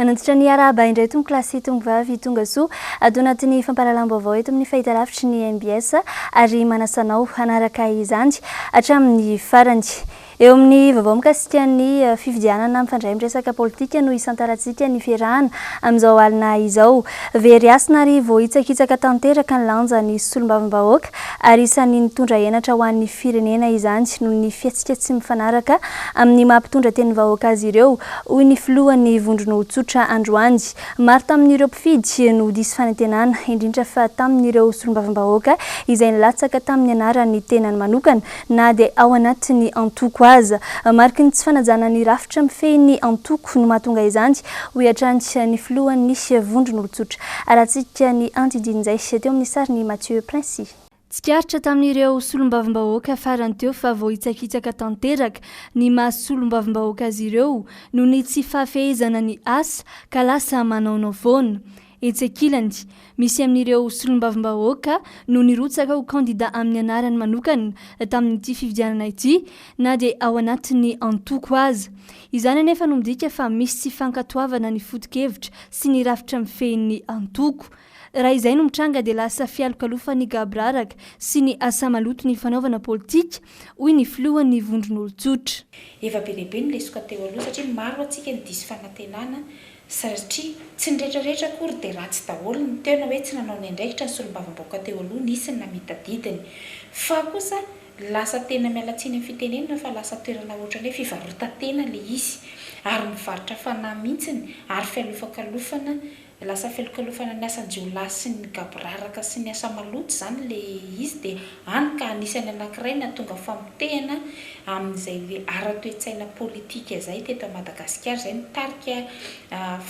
manantitra ny araba indray tonga klasy tonga vavy tonga soa ato anatin'ny fampahalalam-baovao eto amin'ny fahita lavitry ny MBS ary manasanao hanaraka izany hatramin'ny farany. Eo amin'ny vaovao mikasika ny fifidianana mifandray miresaka politika no isantarantsika ny fiarahana amin'izao alina izao. Very asina ary vohitsakitsaka tanteraka ny lanja ny solombavambahoaka ary isan'ny nitondra henatra ho an'ny firenena izany noho ny fiatsika tsy mifanaraka amin'ny mampitondra teny vahoaka azy ireo hoy ny filohan'ny vondrono tsotra Androany. Maro tamin'ireo mpifidy no disy fanantenana indrindra fa tamin'ireo solombavambahoaka izay nilatsaka tamin'ny anaran'ny tenany manokana na dia ao anatiny antoko aza. Mariky ny tsy fanajana ny rafitra mifehy antoko no mahatonga izany hoy hatrany ny filohan'ny vondrono tsotra. Arahantsika ny antidin'izay teo amin'ny sariny Mathieu Princy. Tsikaritra tamin'ireo solombavambahoaka farany teo fa vohitsakitsaka tanteraka ny maha-solombavambahoaka azy ireo noho ny tsy fahafehezana ny asa ka lasa manaonao foana. Etsekilany misy amin'ireo solombavambahoaka no nirotsaka ho kandida amin'ny anarany manokana tamin'ity fifidianana ity na dia ao anatin'ny antoko aza. Izany anefa no midika fa misy tsy fankatoavana ny foto-kevitra sy ny rafitra mifehin'ny antoko. Raha izay no mitranga dia lasa fialokalofan'ny gabraraka sy ny asa maloto ny fanaovana politika hoy ny filohan'ny vondron'olon-tsotra. Efa be lehibe ny lesoka teo aloha satria maro atsika ny disy fanantenana satria tsy ny rehetrarehetra akory dia ratsy daholo ny tena hoe tsy nanao ny andraikitra ny solombavambahoaka teo aloha nisy ny namitadidiny fa kosa lasa tena mialatsiny amin'ny fitenenana fa lasa toerana ohatran'ny hoe fivarota-tena ilay izy ary mivarotra fanahy mihitsiny ary fialofakalofana lasa fialokalofana ny asan-jiolahy sy ny gabraraka sy ny asa maloto zany le izy dia any ka anisany anankiray natonga famotehana amin'izay hoe ara-toetsaina politika izay teto Madagasikara izay nitarika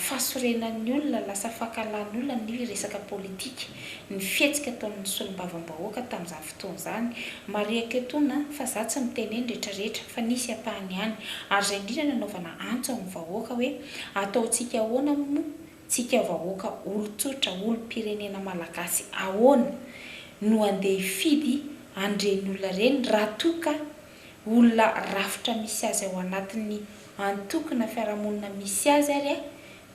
fahasorenan'ny olona lasa fankalan'ny olona ny resaka politika ny fihetsika ataon'ny solombavambahoaka tamin'izany fotoana izany mariaka etona fa za tsy miteneny rehetrarehetra fa nisy apahany ihany ary izay indrindra nanaovana antso amin'ny vahoaka hoe ataontsika ahoana moa tsika vahoaka olon-tsotra olom-pirenena malagasy ahoana no andeha hifidy andreny olona reny raha toka olona rafitra misy azy ao anatin'ny antokona fiarahamonina misy azy ary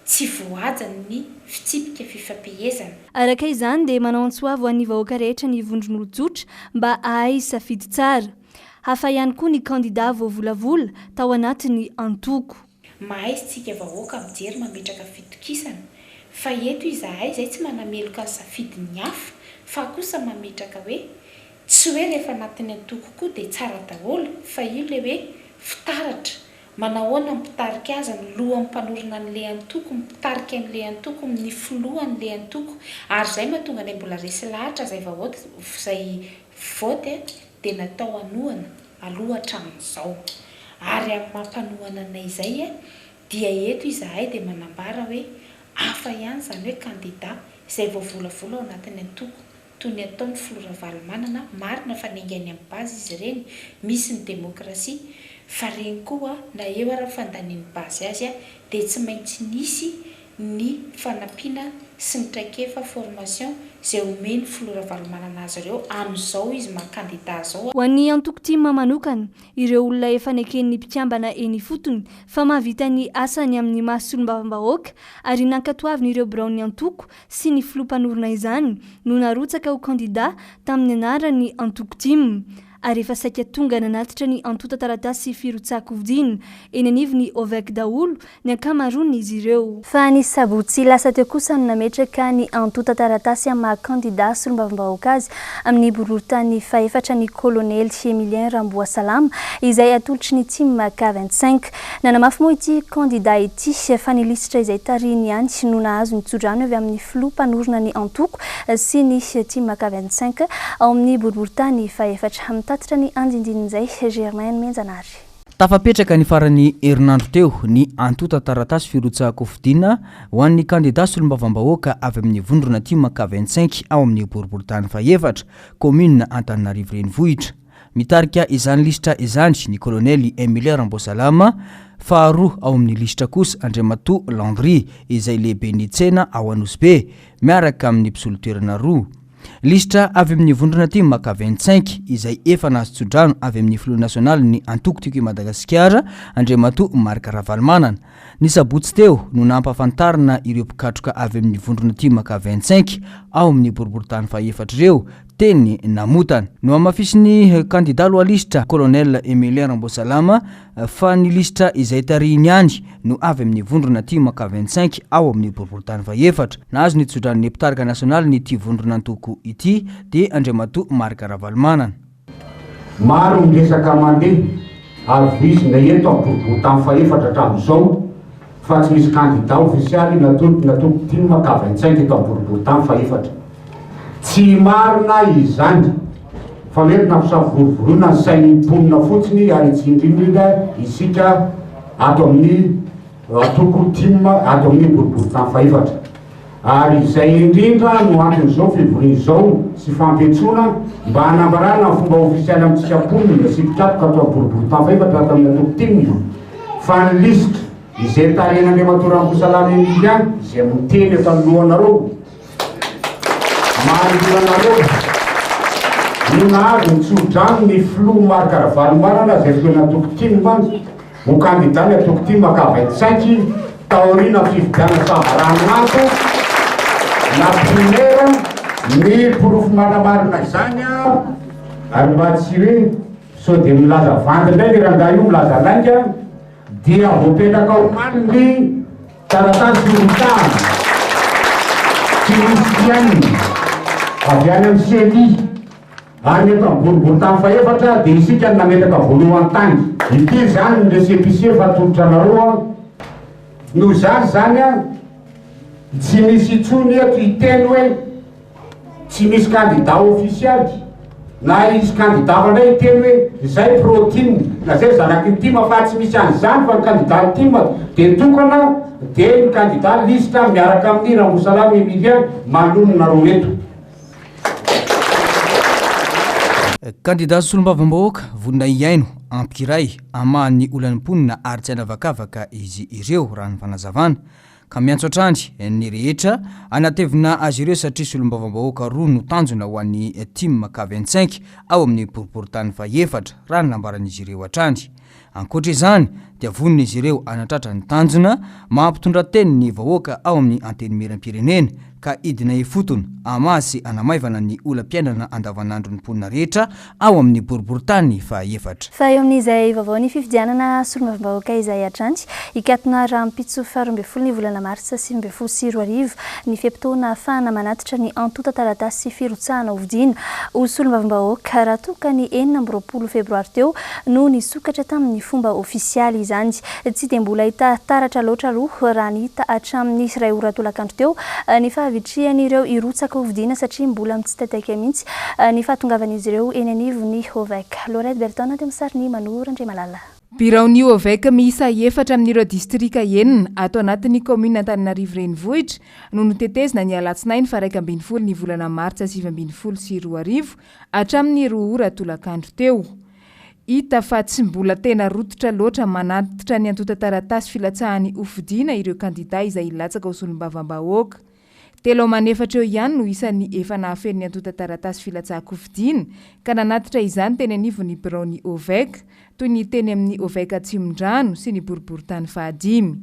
tsy voajany ny fitsipika fifampihezana. Araka izany dia manao antsoavo an'ny vahoaka rehetra ny vondron'olon-tsotra mba ahay safidy tsara. Hafa ihany koa ny kandida voavolavola tao anatiny antoko. Mahay tsika vahoaka mijery mametraka fitokisana fa eto izahay izay tsy manameloka ny safidiny hafa fa kosa mametraka hoe tsy hoe rehefa anatin'ny antoko koa dia tsara daholo fa io le hoe fitaratra manahoana mipitarika azy ny lohan'ny mpanorina an'ilay antoko mipitarika amin'ilay antoko ny filohan'ilay antoko ary izay mahatonga ny mbola resy lahatra izay vote dia natao anohana aloha hatramin'izao. Ary amin'ny mampanohana anay izay dia eto izahay dia manambara hoe hafa ihany izany hoe kandida izay voavolavola ao anatin'ny antoko toy ny ataon'ny Flora Valomanana marina fa naingany amin'ny bazy izy ireny misy ny demokrasia fa reny koa na eo ara fandanian'ny bazy azy dia tsy maintsy nisy ny fanampiana sy ny traikefa formation izay omeny Flora Valomanana azy ireo amin'izao izy maha-kandida zao. Ho an'ny antoko tima manokana ireo olona efa neken'ny mpikambana eny fotony fa mahavita ny asany amin'ny maha-solombavambahoaka ary nankatoaviny ireo biraon'ny antoko sy ny filompanorina izany no narotsaka ho kandida tamin'ny anarany antoko tima. Ary efa saika tonga nanatitra ny antota taratasy firotsako vidina eny anivony ovek daholo ny ankamaroany izy ireo. Fa ny sabotsy lasa teo kosa no nametraka ny antota taratasy amin'ny maha-kandida solombavambahoaka azy amin'ny bororitany faefatra ny kolonely Emilien Ramboasalama izay atolotry ny team K25. Nanamafy moa ity kandida ity fa ny lisitra izay tariny ihany no nahazo ny tsodrano avy amin'ny filompanorina ny antoko sy ny team K25 ao amin'ny bororitany faefatra. Tatitra ny andindin'izay Germaine Menjanary. Tafapetraka ny farany herinandro teo ny antota taratasy firotsako fidina ho an'ny kandida solombavambahoaka avy amin'ny vondrona team K25 ao amin'ny boroboritany faefatra commune Antananarivo renivohitra. Mitarika izany lisitra izany ny kolonely Emilien Ramboasalama faharoa ao amin'ny lisitra kosa Andriamato Landry izay lehibe ny tsena ao Anosbe miaraka amin'ny mpisolotoerana roa. lisitra avy amin'ny vondrona ty maka 25 izay efa nazotsodrano avy amin'ny flot national ny antoko tiako i Madagasikara Andriamatoa Marc Ravalomanana. Ny sabotsy teo no nampafantarina ireo mpikatroka avy amin'ny vondrona ty maka 25 ao amin'ny boriboritany faefatra ireo teny namotana. No amafisiny candidat loa lisitra colonel Emilien Rambosalama fa ny lisitra izay tarihiny ihany no avy amin'ny vondrona ty maka 25 ao amin'ny boriboritany faefatra. Nahazo ny tsodrany mpitarika nasionaly ny ty vondrona antoko ity dia Andriamatoa Marc Ravalomanana. Maro miresaka mandeha avizina eto amin'ny boriboritany faefatra hatramin'izao fa tsy misy candidat ofisialy natoko ty maka 25 eto amin'ny boriboritany faefatra. Tsy marina izany fa mety nampisavorovorona ny sain'ny mponina fotsiny ary tsy indrindra isika ato amin'ny atoko tima ato amin'ny boriboritany faefatra. Ary izay indrindra no anton'izao fivorian'izao sy fampetsona mba hanambarana ny fomba ofisialy amintsika mponina sy mpikatoka ato amin'ny boriboritany faefatra ato amin'ny atoko tima fa ny lisitra izay taren'Andriamatoa Rambosalama Emilien izay miteny eto anohanareo mahandolanareo ny nahazo ny tsodrano ny flot Marc Ravalomanana zay flot natoko tima ho candidat ny atoko tima maka 25 taorina fividiana faharananato na primaire ny porofo manamarina izany ary mba tsy hoe so dia milaza vandy indray le rangaha io milaza lainga dia voapetraka omaniny taratasy olotany tsy misy ihany avy any amin'ny sely any eto amin'ny boriboritany faefatra dia isika nametraka voalohany tany ity zany ny resepise fa tolotranareo no zany tsy misy itsony eto iteny hoe tsy misy candidat ofisialy na isy candidat ndray iteny hoe zay protine na zay zanaky ny tima fa tsy misy an'izany fa ny candidat tima dia tokana dia ny candidat lisitra miaraka amin'ny Rambosalama Emilien malonona roa eto. Candidat solombavam-bahoaka vonona iaino ampiray amahan'ny olany mponina ary tsy anavakavaka izy ireo raha ny fanazavana ka miantso atrandry ny rehetra anatevina azy ireo satria solombavam-bahoaka roa no tanjona ho an'ny team maka 25 ao amin'ny boriboritany faefatra raha ny lambaran'izy ireo atrandry. Ankoatra izany dia vonona izy ireo anatratra ny tanjona mampitondra teny ny vahoaka ao amin'ny anteny miram-pirenena ka idina ifotony amasy anamaivana ny olam-piainana andavanandro ny mponina rehetra ao amin'ny boriboritany faefatra. Fa eo amin'izay vaovao ny fifidianana solombavam-bahoaka izay atrandry ikatona rahampitso 12 ny volana martsa 2024 ny fiampitoana ahafahana manatitra ny antota taratasy sy firotsahana hovidiana ho solombavam-bahoaka raha toka ny 4 febroary teo no nisokatra tamin'ny fomba ofisialy izany. Tsy dia mbola hita taratra loatra aloha raha ny hita hatramin'ny iray ora tolakandro teo ny fahavitrihan'ireo irotsaka hovidiana satria mbola mitsitaitaiky mihitsy ny fahatongavan'izy ireo eny anivon'ny OVEC. Lorette Berton teo misariny Manoro Andriamalala. Biraon'ny OVEC miisa 4 amin'ireo distrika enina ato anatin'ny commune Antananarivo renivohitra no notetezina ny alatsinainy fa 12 ny volana martsa 2024 hatramin'ny 2 ora tolakandro teo. Hita fa tsy mbola tena rototra loatra manatitra ny antota taratasy filatsahany hofidiana ireo candidat izay ilatsaka ho solombavam-bahoaka. Telo manefatra eo ihany no isan'ny efa nahafen'ny antota taratasy filatsahako hofidiana ka nanatitra izany teny anivon'ny biraon'ny OVEC toy ny teny amin'ny OVEC Atsimondrano sy ny boriboritany fahadimy.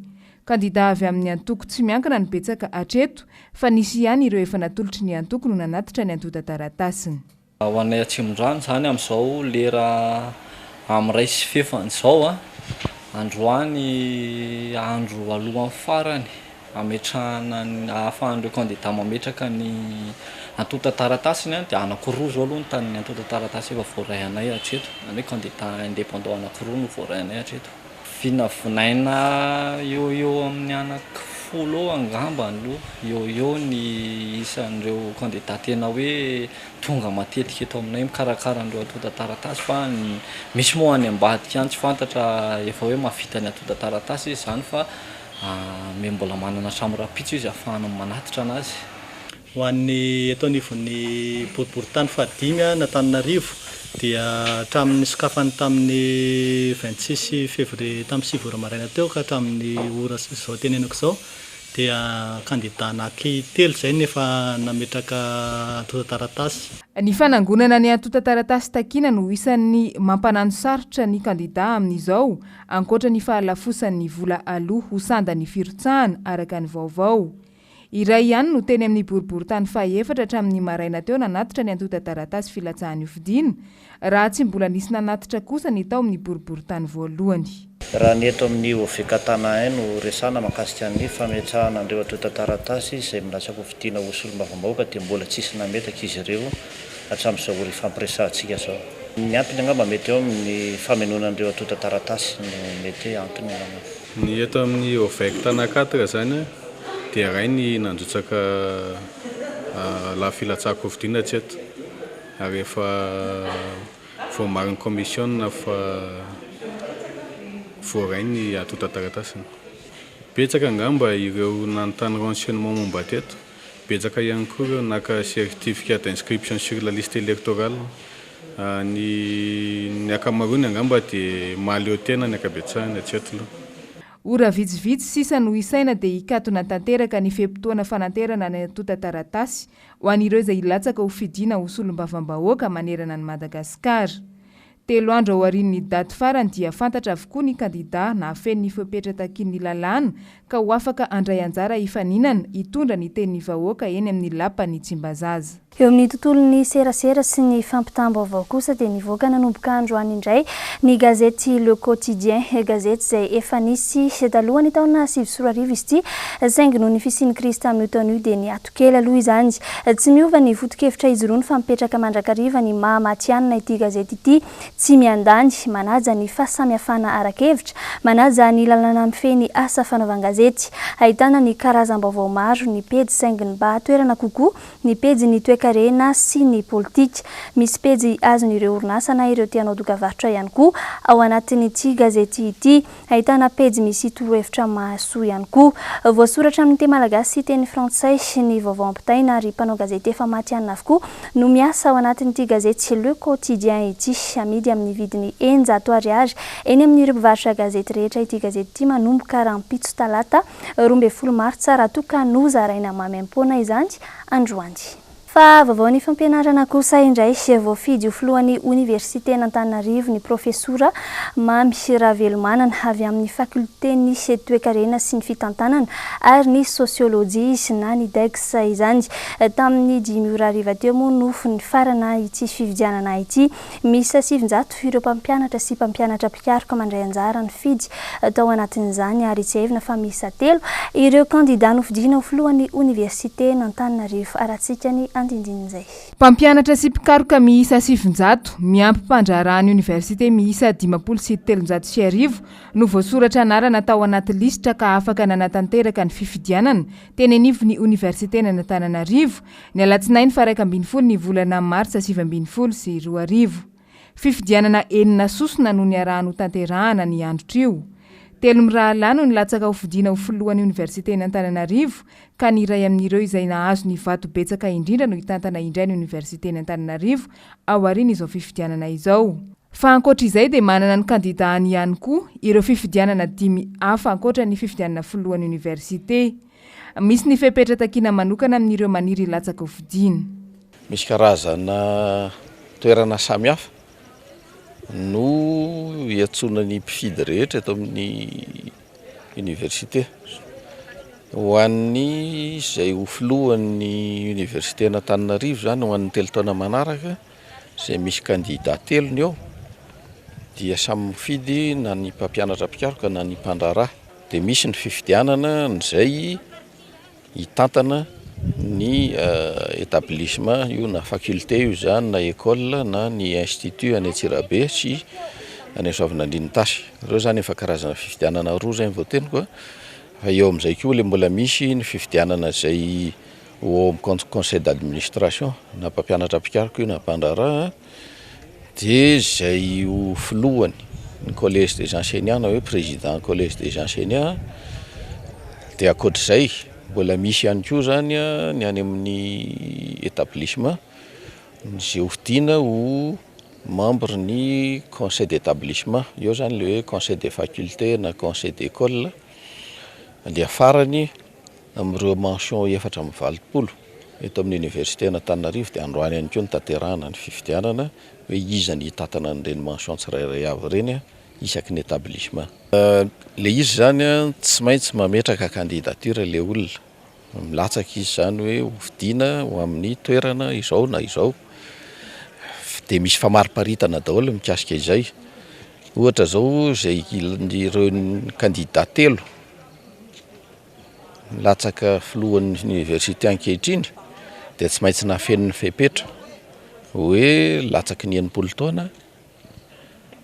Candidat avy amin'ny antoko tsy miankina ny betsaka hatreto fa nisy ihany ireo efa natolotry ny antoko no nanatitra ny antota taratasiny. Ho anay Atsimondrano zany amin'izao lera amin'ray sy fefan'izao androany andro alohan'ny farany ametrahana ahafahan'ireo candidat mametraka ny antota taratasiny dia anankiroa zao aloha ny tany antota taratasy efa voaray anay hatreto any hoe candidat indépendant anankiroa no voaray anay hatreto. Vinavinaina eo amin'ny anankifolo angamba aloha eo ny isan'ireo candidat tena hoe tonga matetika eto aminay mikarakara an'ireo antota taratasy fa misy moa any ambadika any tsy fantatra efa hoe mavita ny antota taratasy izany fa me mbola manana samy rapitso izy ahafahana manatitra anazy. Ho an'ny eto anivon'ny boriboritany fahadimy n'Antananarivo dia hatramin'ny sokafany tamin'ny 26 février tamin'ny 6 ora maraina teo ka hatramin'ny ora izao tenenako izao dia candidat anaky telo zay nefa nametraka antota-taratasy. Ny fanangonana ny antota-taratasy takina no isan'ny mampanano sarotra ny kandida amin'izao, ankoatra ny fahalafosan'ny vola aloha ho sandan'ny firotsahana araka ny vaovao. Iray ihany no teny amin'ny boriboritany faha-efatra hatramin'ny maraina teo nanatitra ny antota-taratasy filatsahany hofidiana, raha tsy mbola nisy nanatitra kosa ny tao amin'ny boriboritany voalohany. Raha ny eto amin'ny OVK-tana no resana mahakasika ny fametrahana an'ireo antota-taratasy izay milatsaka hofidiana ho solombavam-bahoaka dia mbola tsisy nametaka izy ireo hatramin'izao ry fampiresahantsika zao. Ny antony angamba mety eo amin'ny famenona an'ireo antota-taratasy no mety antony angamba. Ny eto amin'ny OVK-tana 4 zany dia ray ny nanjotsaka lafilatsaka hofidiana tsy eto ary efa voamariny commission fa voaray ny antota-taratasy. Betsaka angamba ireo nanontany renseignement momba teto, betsaka ihany koa ireo naka certificat d'inscription sur la liste électorale. Ny akamarony angamba dia maleo tena ny akabetsahany tsy eto aloha. Ora vitsivitsy sisa no isaina dia hikatona tanteraka ny fempotoana fananterana ny antota-taratasy ho an'ireo izay hilatsaka ho fidiana ho solombavam-bahoaka manerana ny Madagasikara. 3 andro ao aorian'ny daty farany dia fantatra avokoa ny kandida na afen'ny fepetratakin'ny lalàna ka ho afaka andray anjara hifaninana hitondra ny tenin'ny vahoaka eny amin'ny lapany Tsimbazaza. Eo amin'ny tontolon'ny serasera sy ny fampitam-baovao kosa dia nivoaka nanomboka androany indray ny gazety Le Quotidien, gazety izay efa nisy talohan'ny taona 2024 izy ity, saingy noho ny fisian'i Krista amin'io taona io dia niatokely aloha izany. Tsy miova ny foto-kevitra izy roa ny fampipetraka mandrakariva ny mahamatianina ity gazety ity, tsy miandany, manaja ny fahasamihafana arakevitra, manaja ny lalàna mifeny asa fanaovan-gazety, ahitana ny karazam-baovao maro, ny pejy saingy ny mba toerana kokoa, ny pejy ny toekarena sy ny politika, misy pejy azon'ireo orinasa na ireo tianao dokavarotra ihany koa ao anatin'ity gazety ity, ahitana pejy misy torohevitra mahasoa ihany koa, voasoratra amin'ny teny malagasy sy teny frantsay ny vaovao ampitaina ary mpanao gazety efa matianina avokoa no miasa ao anatin'ity gazety Le Quotidien ity, amidy amin'ny vidiny 100 ariary eny amin'ireo mpivarotra gazety rehetra. Ity gazety ity manomboka rahampitso talata 12 martsa raha toa ka nozaraina mamaimpona izany androany. Fa vaovao ny fampianarana kosa indray voafidy ho filohan'ny Université n'Antananarivo ny profesora Mamy Ravelomanana avy amin'ny fakulté ny toekarena sy ny fitantanana ary ny sosiolojia na ny DEX izany. Tamin'ny 10:00 teo moa no ny farana ity fividianana ity, misy 700 ireo mpampianatra sy mpampianatra mpikaroka mandray anjara ny fidy tao anatin'izany ary tsy hevina fa miisa 3 ireo kandida nofidiana ho filohan'ny Université n'Antananarivo aratsika ny mpampianatra sy mpikaroka miisa 700 miampy mpandrarahany université miisa 573 no voasoratra anarana tao anaty lisitra ka afaka nanatanteraka ny fifidianana teny anivony Université n'Antananarivo ny alatsinainy fa 12 ny volana martsa 2024. Fifidianana enina sosona no ny arahano tanterahana ny andro io. 3 mirahalano ny latsaka ho fidiana ho filohan'ny Université n'Antananarivo ka ny iray amin'ireo izay nahazo ny vato betsaka indrindra no hitantana indray ny Université n'Antananarivo ao aoriana izao fifidianana izao. Fa ankoatra izay dia manana ny kandidahany ihany koa ireo fifidianana 5 hafa ankoatra ny fifidianana filohan'ny université. Misy ny fepetra-takiana manokana amin'ireo maniry latsaka ho fidiana. Misy karazana toerana samihafa no iatsona ny mpifidy rehetra eto amin'ny université. Ho an'ny izay ho filohan'ny Université n'Antananarivo zany ho an'ny 3 taona manaraka izay misy kandida 3 ny eo dia samy mifidy na ny mpampianatra mpikaroka na ny mpandraraha. Dia misy ny fifidianana izay hitantana ny établissement io na faculté io zany na école na ny institut any Antsirabe sy any Soavinandrianitasy. Reo zany efa karazana fifidianana roa zay voateniko. Fa eo amin'izay koa le mbola misy ny fifidianana izay au conseil d'administration na mpampianatra mpikaroka io na mpandraraha dia izay ho filohany ny collège des enseignants na hoe président collège des enseignants. Dia ankoatr'izay mbola misy ihany koa zany ny any amin'ny établissement izay ho fidiana ho membre ny conseil d'établissement. Eo zany le hoe conseil des facultés na conseil d'école. Le afarany amin'ireo mention 420 eto amin'ny université n'Antananarivo dia androany ihany koa ny tanterahana ny fifidianana hoe iza ny tatana n'ireny mention tsirairay avy ireny isaky ny établissement. Le izy zany tsy maintsy mametraka candidature le olona milatsaka izy zany hoe hovidiana ho amin'ny toerana izao na izao dia misy famariparitana daholo mikasika izay. Ohatra zao zay ireo candidat telo milatsaka filohan'ny université ankehitriny dia tsy maintsy nafen'ny fepetra hoe latsaky ny enimpolo taona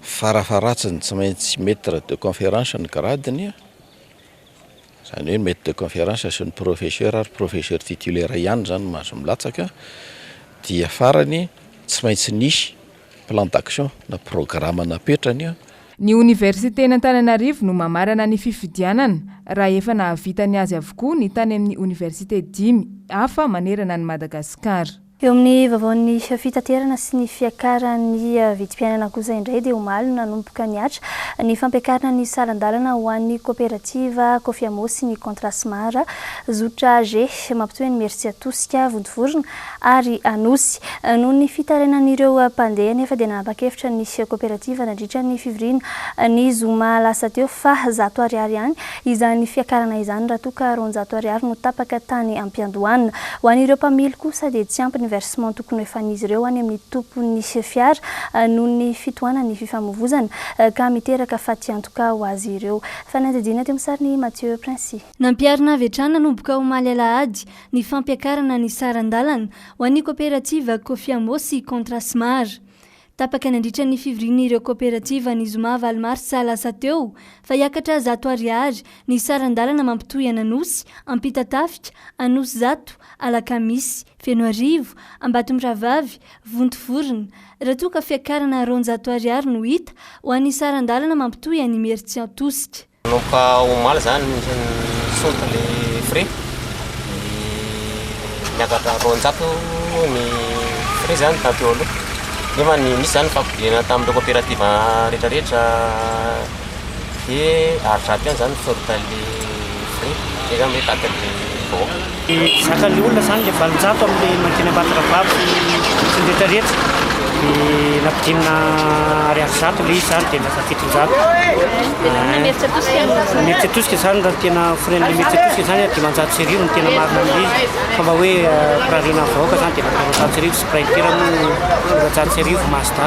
farafaratsiny tsy maintsy maître de conférence ny gradiny zany hoe maître de conférence sy ny professeur ary professeur titulaire ihany zany mahazo milatsaka dia farany tsy maintsy nisy plan d'action na programme napetrany. Ny université n'Antananarivo no mamarana ny fifidianana raha efa nahavitany azy avokoa ny tany amin'ny université 10 hafa manerana ny Madagasikara. Eo amin'ny vaovaon'ny fitaterana sy ny fiakaran'ny vidim-piainana kosa indray dia omaly nanomboka niatra ny fampiakarana ny salan-dalana ho an'ny coopérative Kofiamo sy ny Contrasmara zotra G mampitohy ny Merci Atosika Vontovorona ary Anosy noho ny fitarenan'ireo mpandeha nefa dia nanapa-kevitra ny coopérative nandritra ny fivoriana ny zoma lasa teo fa 100 ariary ihany izany fiakarana izany raha toa ka 200 ariary no tapaka tany ampiandohanina ho an'ireo mpamily kosa dia tsy ampy versement tokony efan'izy ireo any amin'ny tompony fiara noho ny fitohanany fifamoivozana ka miteraka faty-antoka ho azy ireo. Fanadidina teo amin'ny sariny Mathieu Princy. Nampiarina avy hatrany nanomboka omaly alahady ny fampiakarana ny saran-dalana ho an'ny coopérative Kofiamo sy Contrasmara. Tapaka nandritra ny fivoriana ireo coopérative ny Zoma Valmarsa lasa teo fa hiakatra 100 ariary ny saran-dalana mampitohy Anosy, Ampitatafika, Anosy Zato, Alakamisy, Fenoarivo, Ambatomravavy, Vontovorona. Raha toa ka fiakarana 200 ariary no hita ho an'ny saran-dalana mampitohy any Merci Atosika. Nomboka omaly zany sonto le frais niakatra 200 ny frais zany tato olo. Nefa nisy zany fampidina tamin'ireo coopérative rehetrarehetra dia arizato ihany zany sorta le frais dia zany hoe tatany vahoaka. Zakan'ny olona zany le 700 amin'ilay manteny Ambatondravavy sy ny rehetrarehetra dia nampidinina ariary 100 le izy zany dia lasa 700. Merci Atosika zany raha tena foren'ilay Merci Atosika zany dia 100 no tena marina amin'izy fa mba hoe pirariana vahoaka zany dia 100 sy praitera moa 100 mazda.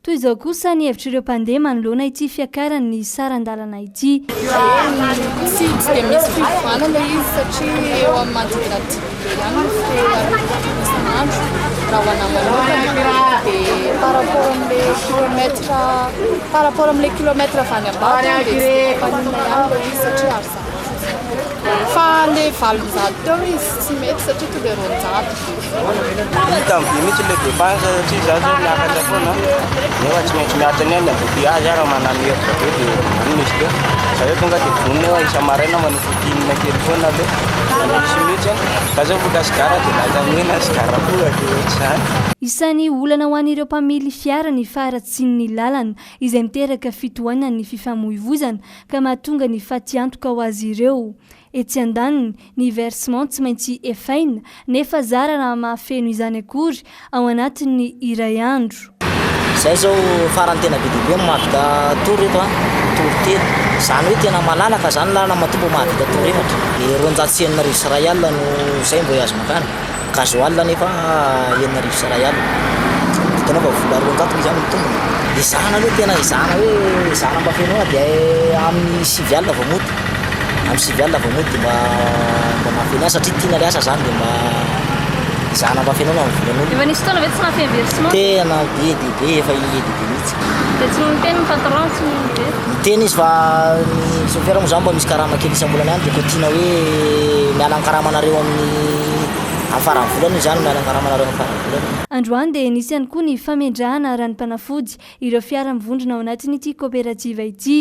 Toy izao kosa ny hevitrireo mpandeha manoloana ity fiakarany saran-dalana ity. Tsy dia misy fivoanana izy satria eo amin'ny manodidina 10 ihany no isan'andro raha ho anao manokana dia par rapport amin'ilay kilomètre avy any ambany dia tsy fanina ihany izy satria arzany. Fa ilay 700 teo izy tsy mety satria toa dia 200. Hita amin'ny mihitsy ilay dépense satria za zao miakatra foana nefa tsy maintsy miatra ny any embouteillage raha manano hevitra be dia anona izy teo. Za hoe tonga dia vonona eo isa-maraina manofotinina kely foana aloha sy mihitsy fa zao voka sigara dia latamena sigara koa dia ohatr'izany. Isan'ny olana ho an'ireo mpamily fiara ny faratsin'ny lalana izay miteraka fitohanana ny fifamoivozana ka mahatonga ny faty-antoka ho azy ireo. Etsy andaniny ny versement tsy maintsy efaina nefa zara raha mahafeno izany akory ao anatin'ny iray andro. Zay zao farany tena be dibe mahavita tour eto tour telo zany hoe tena malalaka zany lalana matombo mahavita tour efatra dia 290 sy ray alina no zay voyage makany gasoil nefa 9 sy ray alina tena fa vola 200 izany mitombona dia zana aloha tena izana hoe zana mba fenoana dia amin'ny 9 alina vao mody amin'ny 9 alina vao mody dia mba mahafenoana satria tiana le asa zany dia mba zana mba fenoana amin'ny volan'olo. Efa nisy fotoana ve tsy nahafeno versement? Tena be dibe efa dibe mihitsy. Dia tsy miteny ny patron tsy miteny izy fa ny chauffeur moa zany mba misy karama kely isam-bolana ihany dia koa tiana hoe miala karamanareo amin'ny faran'ny volana izany miala karamanareo amin'ny faran'ny volana. Androany dia nisy ihany koa ny faменdrahana ranom-panafody ireo fiara mivondrona ao anatin'ity coopérative ity.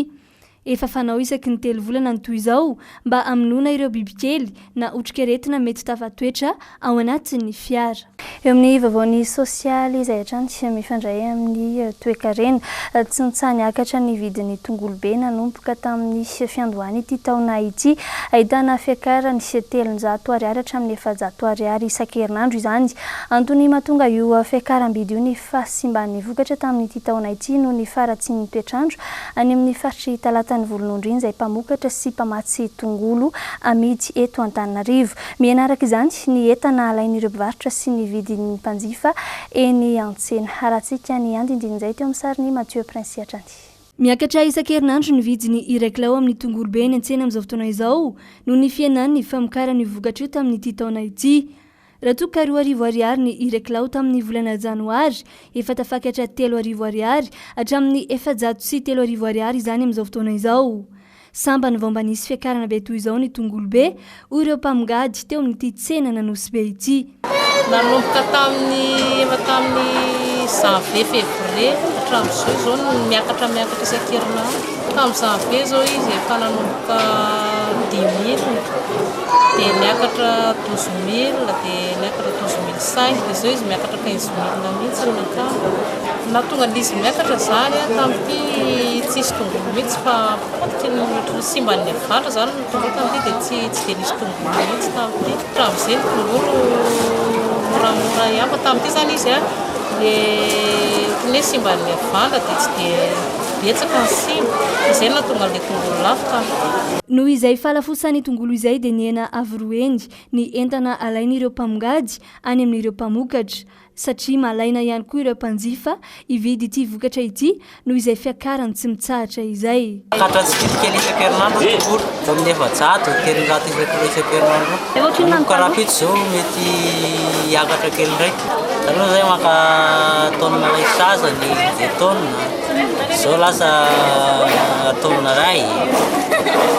efa fanao isaky ny telo volana ny toy izao mba hamonoana ireo bibikely na otrikaretina mety tafatoetra ao anatin'ny fiara. Eo amin'ny vaovaony sosialy izay hatrany tsy mifandray amin'ny toe-karena tsy nitsany akatra ny vidin'ny tongolo be nanomboka tamin'ny fiandohany ity taona ity. Ahitana fiakarany 300 ariary hatramin'ny 700 ariary isan-kerinandro izany. Antony mahatonga io fiakaram-bidy io ny fahasimban'ny vokatra tamin'ity taona ity noho ny faratsin'ny toetrandro any amin'ny faritry Talatan'ny Volonondry izay mpamokatra sy mpamatsy tongolo amidy eto Antananarivo. Mianaraka izany ny entana alain'ireo mpivarotra sy ny vidin'ny mpanjifa eny an-tsena. Harantsika ny andindin'izay teo amin'ny sariny Mathieu Prince Atrany. Miakatra isan-kerinandro ny vidiny iray kilao amin'ny tongolo be eny an-tsena amin'izao fotoana izao noho ny fihenan'ny famokarany vokatra io tamin'ity taona ity. Raha toa ka 2 ariary ny iray kilao tamin'ny volana janoary, efa tafakatra 3 ariary hatramin'ny 703 ariary izany amin'izao fotoana izao. Samba ny vomba nisy fiakarana be toy izao ny tongolo be, hoy ireo mpamongady teo amin'ity tsena nanosy be ity. Nanomboka tamin'ny janvier février hatramin'izao zao no miakatra isan-kerinandro. Tamin'ny janvier zao izy efa nanomboka 10 000, dia miakatra 12 000, dia miakatra 12 500, dia zao izy miakatra 15 000 mihitsy nakamba. Na tonga n'izy miakatra zany tamin'ity tsisy tongolo mihitsy fa simba ny avandra zany no tongolo tamin'ity dia tsy dia nisy tongolo mihitsy tamin'ity. Hatramin'izay ny tongolo moramora ihany tamin'ity zany izy le simba ny avandra dia tsy dia betsaka ny simba, izay no tonga le tongolo lafo tamin'ity. Noho izay falafosan'ny tongolo izay dia niena avroendy ny entana alain'ireo mpamongady any amin'ireo mpamokatra, satria malaina ihany koa ireo mpanjifa ividy ity vokatra ity noho izay fiakarany tsy mitsahatra izay. Katra tsy vidy kely isan-kerinandro tongolo tamin'ny 700 300 isan-kerinandro. Karapito zao mety hiakatra kely ndraiky. Taloha zay maka taonina ray sasany, dia taonina zao lasa taonina ray.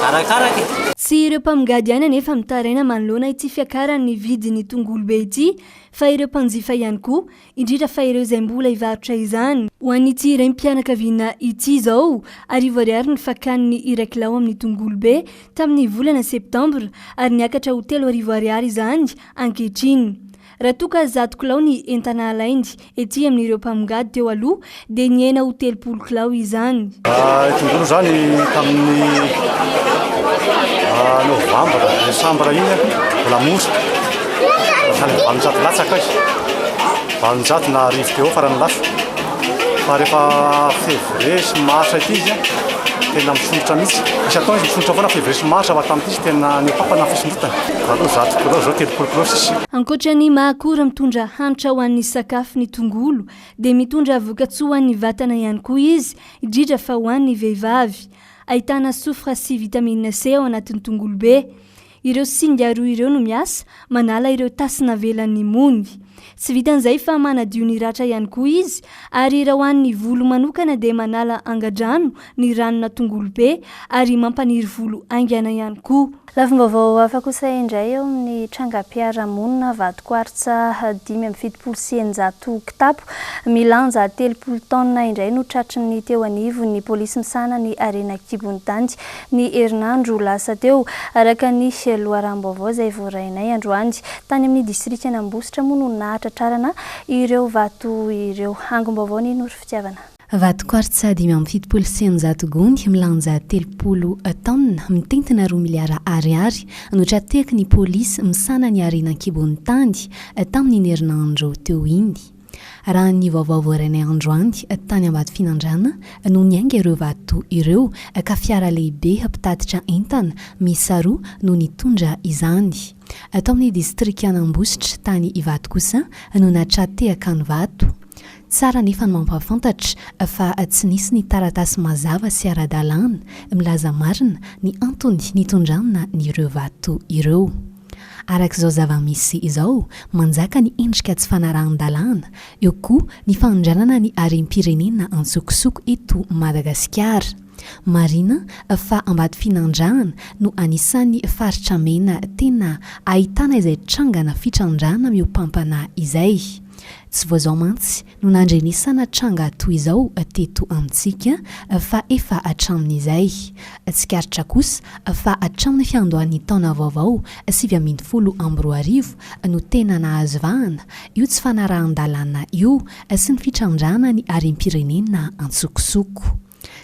Arakaraka. Tsy ireo mpamongady ihany anefa mitaraina manoloana ity fiakaran'ny vidin'ny tongolo be ity, fa ireo mpanjifa ihany koa, indrindra fa ireo izay mbola hivarotra izany. Ho an'ity iray mpianakaviana ity izao, 10 ariary ny fakan'ny iray kilao amin'ny tongolo be tamin'ny volana septambra ary niakatra ho 3 ariary izany ankehitriny. Raha toa ka 100 kilao ny entana alaindy ety amin'ireo mpamongady teo aloha dia niena ho 30 kilao izany. Tongolo zany tamin'ny novambra, desambra iny mbola mosa. Zany 20 latsaka izy. 20 na arivo teo farany lafo. Fa rehefa février sy marsa ity izy tena misongotra mihitsy. Isy atao izy misongotra foana février sy marsa tamin'ity izy tena niopapana fisondrotana. Aloha 100 kilao zao 30 kilao sisy. Ankoatrany mahakora mitondra hanitra ho an'ny sakafo ny tongolo dia mitondra vokatsoa ho an'ny vatana ihany koa izy, indrindra fa ho an'ny vehivavy. Ahitana soufre sy vitamine C ao anatin'ny tongolo be. Ireo singa roa ireo no miasa manala ireo tasina velan'ny mony. Tsy vitan'izay fa manadio ny ratra ihany koa izy ary raha ho an'ny volo manokana dia manala angadrano ny ranona tongolo be ary mampaniry volo aingana ihany koa. Lafim-baovao hafa kosa indray eo amin'ny trangam-piarahamonina Vato-Kwartsa 570 kitapo milanja 30 taona indray no tratrin'ny teo anivo ny polisy misana ny arena Kibontandy ny herinandro lasa teo araka ny loharam-baovao izay voarainay androany tany amin'ny distrikta Ambositra moa no nahatratrarana ireo vato ireo angom-baovao ny Noro Fitiavana. Vato-Kwartsa 570 gony milanja 30 taona mitentina 2 miliara ariary notrateky ny polisy misana ny arena Kibontandy tamin'ny herinandro teo iny. Raha ny vaovao voarainay androany tany Ambatofinandrana no niainga ireo vato ireo ka fiara lehibe mpitatitra entana miisa 2 no nitondra izany. Atao amin'ny distrikta Ambositra tany Ivato kosa no natratehaka ny vato. Tsara nefa mampafantatra fa tsy nisy ny taratasy mazava sy ara-dalàna milaza marina ny antony nitondrana ny ireo vato ireo. Arak'izao zava-misy izao manjaka ny endrika tsy fanarahan-dalàna, eo koa ny fanondranana ny harem-pirenena antsokosoko eto Madagasikara. Marina fa Ambatofinandrana no anisan'ny faritra mena tena ahitana izay trangana fitrandrana miompampana izay. tsy voazao mantsy no nandrenisana tranga toy izao teto amintsika fa efa atramin'izay tsikaritra kosa fa atramin'ny fiandohan'ny taona vaovao 2024 no tena nahazovahana io tsy fanarahan-dalàna io sy ny fitrandrana ny arem-pirenena antsokosoko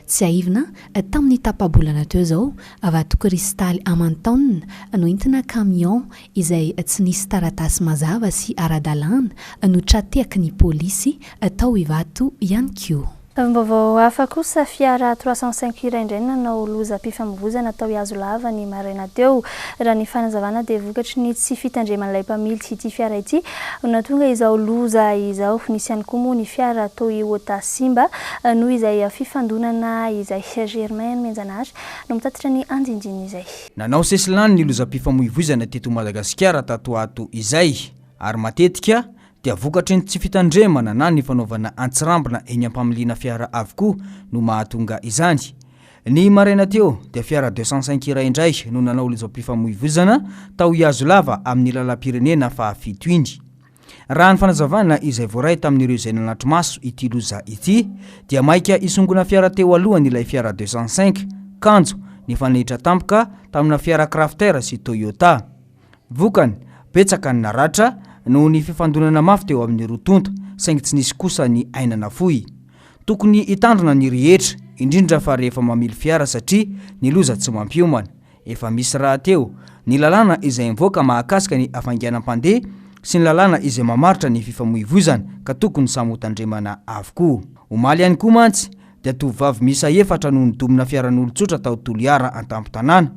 tsy aivina tamin'ny tapabolana teo zao avato kristaly amantaonina no entina camion izay tsy nisy taratasy mazava sy ara-dalàna no trateaky ny polisy tao ivato ihany koa. Vaovao hafa kosa fiara 305 iraindray nanao loza mpifamoivoizana tao Iazo Lava ny maraina teo raha ny fanazavana dia vokatry ny tsy fitandreman'ilay mpamilitsy ity fiara ity natonga izao loza izao nisy ihany koa moa ny fiara Toyota Simba noho izay fifandonana izay Germain Menjanary no mitatitra ny andinjiny izay. Nanao sesilany ny loza mpifamoivoizana teto Madagasikara tato ato izay ary matetika dia vokatry ny tsy fitandremana na ny fanaovana antsirambina eny ampamiliana fiara avokoa no mahatonga izany. Ny maraina teo dia fiara 205 iraindray no nanao loza mpifamoivoizana tao Iazo Lava amin'ny lalam-pirenena fahafito iny. Raha ny fanazavana izay voaray tamin'ireo izay nanatry maso ity loza ity dia maika isongona fiara teo alohany ilay fiara 205 kanjo ny fanehitra tampoka tamina fiara Crafter sy Toyota. Vokany betsaka ny naratra no ny fifandonana mafy teo amin'ny rotonta saingy tsy nisy kosa ny ainana fohy. Tokony hitandrona ny rehetra indrindra fa rehefa mamily fiara satria ny loza tsy mampiomana. Efa misy raha teo ny lalàna izay mivoaka mahakasika ny afanganam-pandeha sy ny lalàna izay mamaritra ny fifamoivoizana ka tokony samotandremana avokoa. Omaly ihany koa mantsy dia tovavy misa 4 no nidomina fiaran'olon-tsotra tao Toliara Antampo-tanàna.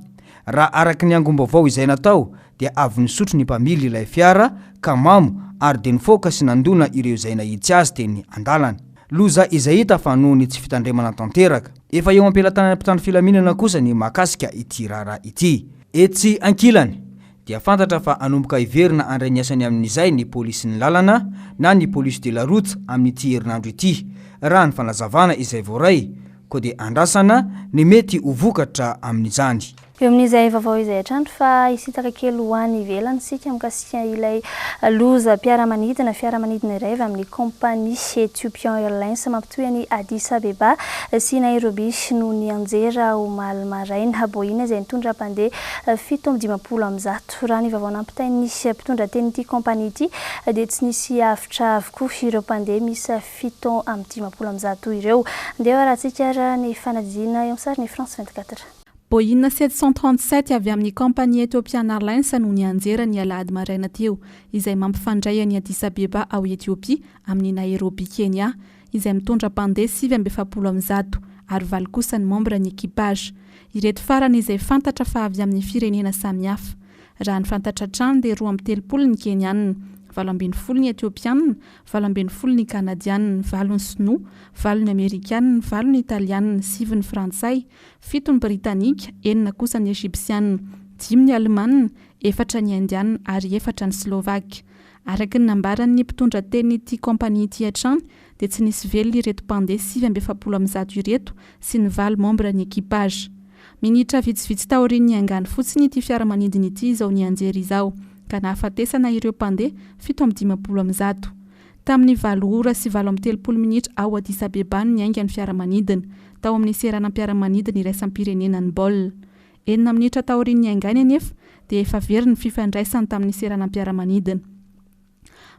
Raha araky ny angom-baovao izay natao dia avy nisotro ny mpamily ilay fiara ka mamo ary dia nifoaka sy nandona ireo izay nahitsy azy teny andalana. Loza izay hita fa noho ny tsy fitandremana tanteraka. Efa eo ampelantanana mpitandro filaminana kosa ny makasika ity rara ity. Etsy ankilany dia fantatra fa anomboka iverina andray ny asany amin'izay ny polisy ny lalana na ny polisy de la route amin'ity herinandro ity. Raha ny fanazavana izay voaray ko dia andrasana ny mety ho vokatra amin'izany. Eo amin'izay vaovao izay hatrandro fa isitaka kely hoany ivelany sika mikasika ilay loza mpiara-manidina fiara-manidina iray avy amin'ny kompania Ethiopian Airlines mampitohy ny Addis Abeba sy Nairobi no ny anjera omaly maraina Boeing izay nitondra mpandeha 720 raha ny vaovao nampitain'ny mpitondra teny ity kompania ity dia tsy nisy avitra avokoa ireo mpandeha misy 720 ireo. Andeha rahantsika raha ny fanadina eo sary ny France 24. Boeing 737 avy amin'ny kompania Ethiopian Airlines no ny anjera ny alahady maraina teo izay mampifandray ny Addis Abeba ao Ethiopia amin'ny Nairobi Kenya izay mitondra mpandeha 720 ary 9 kosa ny membre ny équipage. Ireto farany izay fantatra fa avy amin'ny firenena samihafa. Raha ny fantatra trano dia 230 ny Kenyanina, 20 ny Ethiopianina, 20 ny Kanadianina, 20 ny Sinoa, 20 ny Amerikanina, 20 ny Italianina, 7 ny Frantsay, 7 ny Britanika, 9 kosa ny Egyptianina, 10 ny Alemanina, 4 ny Indianina ary 4 ny Slovaky. Araky ny nambaran'ny mpitondra teny ity kompania ity hatrany dia tsy nisy velona ireto mpandeha 720 ireto sy ny 9 membre ny équipage. Minitra vitsivitsy taorian'ny angany fotsiny ity fiaramanidina ity izao ny anjery izao ka nahafatesana ireo mpandeha 720. Tamin'ny 9 ora sy 30 minitra ao Addis Abeba ny aingany fiaramanidina tao amin'ny serana piaramanidina iraisam-pirenena ny Bol. 9 minitra taorian'ny angany anefa dia efa very ny fifandraisany tamin'ny serana piaramanidina.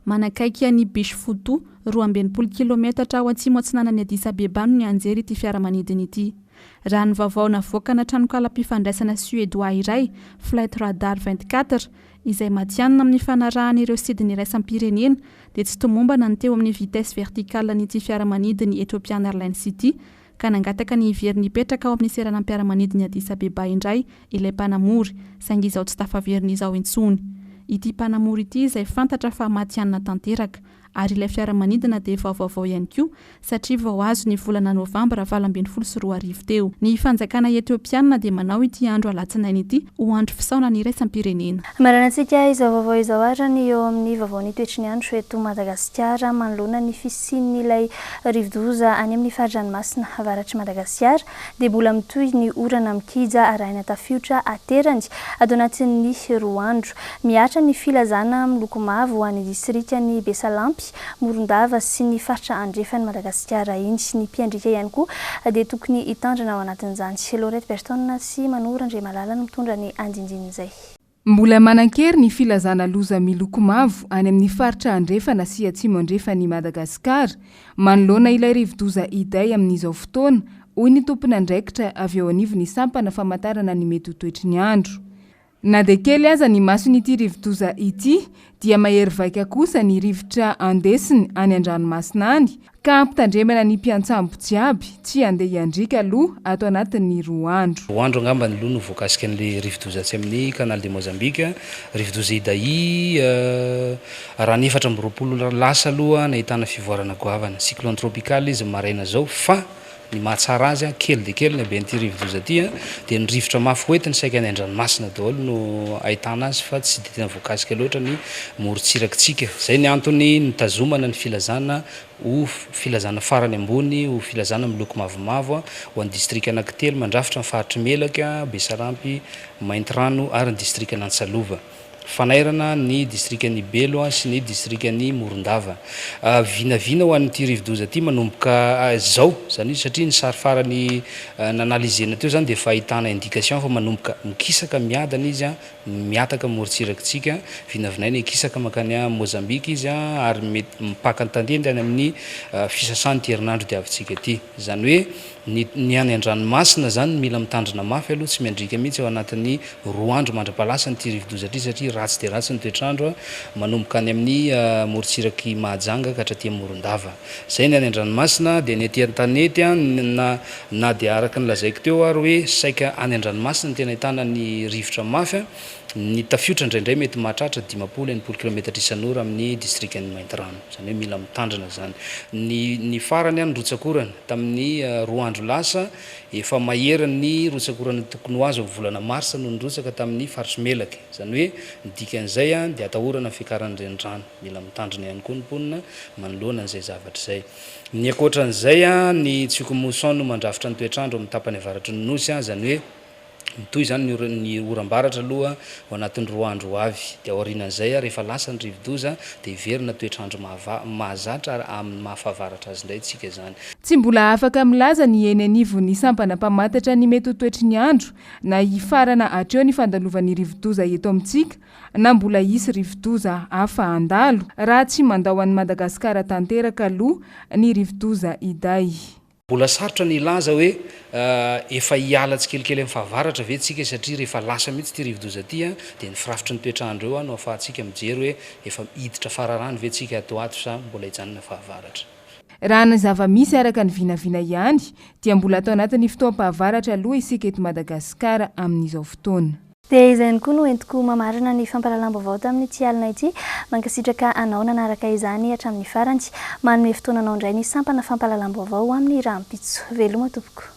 Manakaiky ny Bishfutu 220 km ao atsimo atsinanan'ny Addis Abeba ny anjery ity fiaramanidina ity. Raha ny vaovao navoaka na tranokala-pifandraisana suédois iray Flight Radar 24 izay matianina amin'ny fanarahan'ireo sidiny iraisam-pirenena dia tsy tomombana ny teo amin'ny vitesse verticale n'ity fiaramanidiny Ethiopian Airlines ity ka nangataka ny ivery nipetraka ao amin'ny seranam-piaramanidiny Addis Abeba indray ilay mpanamory saingy izao tsy tafaverin'izao intsony. Ity mpanamory ity izay fantatra fa matianina tanteraka ary ilay fiaramanidina dia vaovao ihany koa satria vao azo ny volana novambra 2024 teo. Ny fanjakana Etiopiana dia manao ity andro alatsinainy ity ho andro fisaona ny iraisam-pirenena. Maranantsika izao vaovao izao arany eo amin'ny vaovaon'ny toetry ny andro eto Madagasikara manoloana ny fisian'ilay rivodoza any amin'ny faridranomasina avaratry Madagasikara dia mbola mitohy ny orana mikija arahina tafiotra aterany ato anatin'ny roa andro. Miatra ny filazana miloko mavo ho an'ny distrikany Besalamp rampy morondava sy ny faritra andrefany Madagasikara iny sy ny mpiandrika ihany koa dia tokony hitandrina ao anatin'izany. Lorette Berton sy Manora Andriamalala no mitondra ny andinindin'izay. Mbola manan-kery ny filazana loza miloko mavo any amin'ny faritra andrefana sy atsimo andrefany Madagasikara manoloana ilay rivo-doza iday amin'izao fotoana hoy ny tompony andraikitra avy eo anivony sampana famantarana ny mety ho toetry ny andro. Na dia kely aza ny mason'ity rivo-doza ity dia mahery vaika kosa ny rivotra andesiny any an-dranomasina any ka ampitandremana ny mpiantsambo jiaby tsy handeha hiandrika aloha ato anatin'ny 2 andro. 2 andro angamba ny loha no voakasika an'ilay rivo-doza tsy amin'ny canal de Mozambique, rivo-doza Idai raha ny 420 lasa aloha nahitana fivoarana goavana cyclone tropical izy maraina zao fa ny mahatsara azy kely dia kely ny aben'ity rivo-doza ity dia ny rivotra mafy hoentiny saika any an-dranomasina daholo no ahitana azy fa tsy dia tena voakasika loatra ny morontsirakitsika. Zay ny antony nitazomana ny filazana ho filazana farany ambony ho filazana miloko mavomavo ho an'ny distrika anankitelo mandrafitra ny faritry Melaka, Besarampy, Maintirano ary ny distrika Antsalova. Fanairana ny distrikany Belo sy ny distrikany Morondava. Vinavina ho an'ity rivo-doza ity manomboka zao zany satria ny sary farany nanalizena teo zany dia efa ahitana indication fa manomboka mikisaka miadana izy miataka morontsirakitsika vinavinaina ikisaka makany Mozambique izy ary mety mipaka ny tandenda any amin'ny fisasan'ny herinandro diavintsika ity. Zany hoe ny any an-dranomasina zany mila mitandrina mafy aloha tsy miandrika mihitsy ao anatin'ny 2 andro mandra-palasa nyity rivo-doza ity satria ratsy dia ratsy ny toetrandro manomboka any amin'ny morontsiraky Mahajanga ka hatraty Morondava. Zay ny any an-dranomasina dia ny aty an-tanety na dia araka ny lazaiko teo ary hoe saika any an-dranomasina tena ahitana ny rivotra mafy ny tafiotra indraindray mety mahatratra 580 km isan'ora amin'ny distrikany Maintirano. Zany hoe mila mitandrina zany. Ny farany any rotsakorana tamin'ny 2 andro lasa efa maheriny rotsakorana tokony ho azo volana marsa no nirotsaka tamin'ny faritry Melaka. Zany hoe ny dikan'izay dia atahorana fiakaran'ny renirano. Mila mitandrina ihany koa ny mponina manoloana an'izay zavatra izay. Ny ankoatran'izay ny tsikomoson no mandrafitra ny toetrandro amin'ny tapany avaratry ny nosy zany hoe mitoy zany ny oram-baratra aloha ho anatin'ny 2 andro avy dia aorianan'izay rehefa lasa ny rivo-doza dia iverina toetrandro mahazatra amin'ny mahafavaratra azy indray tsika zany. Tsy mbola afaka milaza ny eny anivony sampana mpamantatra ny mety ho toetry ny andro na hifarana hatreo ny fandalovany rivo-doza eto amintsika na mbola hisy rivo-doza hafa andalo raha tsy mandao an'i Madagasikara tanteraka aloha ny rivo-doza Idai. Mbola sarotra ny ilaza hoe efa hiala tsikelikely amin'ny fahavaratra ve tsika satria rehefa lasa mihitsy ity rivo-doza ity dia ny firafitry ny toetrandro eo no ahafahantsika mijery hoe efa hiditra fararano ve tsika ato sa mbola hijanona fahavaratra. Raha ny zava-misy araka ny vinavina ihany dia mbola atao anatin'ny fotoam-pahavaratra aloha isika eto Madagasikara amin'izao fotoana. Dia izany koa no entiko mamarina ny fampahalalam-baovao tamin'ity alina ity mankasitraka anao nanaraka izany hatramin'ny farany manome fotoananao indray ny sampana fampahalalam-baovao amin'ny rahampitso veloma tompoko.